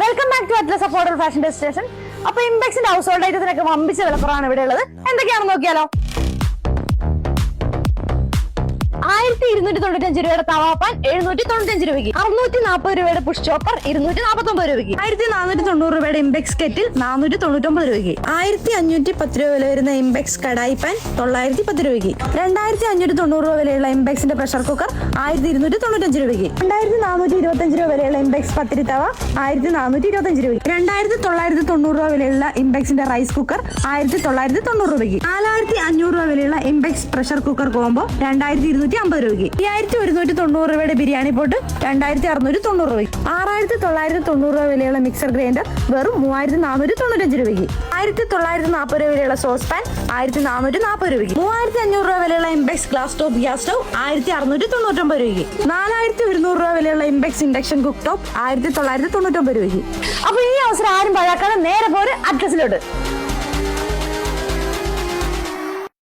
Welcome back to Atlas affordable fashion destination. അപ്പൊ ഇംപെക്സിന്റെ house hold ഐറ്റത്തിനൊക്കെ വമ്പിച്ച വിലക്കുറവാണ് ഇവിടെ ഉള്ളത്. എന്തൊക്കെയാണെന്ന് നോക്കിയാലോ. 1295 രൂപയുടെ തവാപ്പാൻ 795 രൂപയ്ക്ക്, 640 രൂപയുടെ പുഷ് ചോപ്പർ 249 രൂപയ്ക്ക്, 1490 രൂപയുടെ ഇംപെക്സ് കെറ്റിൽ 499 രൂപയ്ക്ക്, 1510 രൂപ വില വരുന്ന ഇംപെക്സ് കടായി പാൻ 910 രൂപയ്ക്ക്, 2590 രൂപ വിലയുള്ള ഇംപെക്സിന്റെ പ്രഷർ കുക്കർ 1295 രൂപയ്ക്ക്, 2425 രൂപ വിലയുള്ള ഇംപെക്സ് പത്തിരി തവ 1425 രൂപയ്ക്ക്, 2990 രൂപ വിലയുള്ള ഇംപെക്സിന്റെ റൈസ് കുക്കർ 1990 രൂപയ്ക്ക്, 4500 രൂപ വിലയുള്ള ഇംപെക്സ് പ്രഷർ കുക്കർ കോംബോ 2250 രൂപയ്ക്ക്, 5190 രൂപയുടെ ബിരിയാണി പോട്ട് 2690 രൂപയ്ക്ക്, 6990 രൂപ വിലയുള്ള മിക്സർ ഗ്രൈൻഡർ വെറും 3495 രൂപയ്ക്ക്, 1940 രൂപ വിലയുള്ള സോസ് പാൻ 1440 രൂപയ്ക്ക്, 3500 രൂപ വിലയുള്ള Impex glass top gas stove 1699 രൂപയ്ക്ക്, 4100 രൂപ വിലയുള്ള ഇംപെക്സ് ഇൻഡക്ഷൻ കുക്ക് ടോപ്പ് 1999 രൂപയ്ക്ക്. അപ്പൊ ഈ അവസരം ആരും പഴക്കാതെ നേരെ പോര് അറ്റ്ലസിലോട്ട്.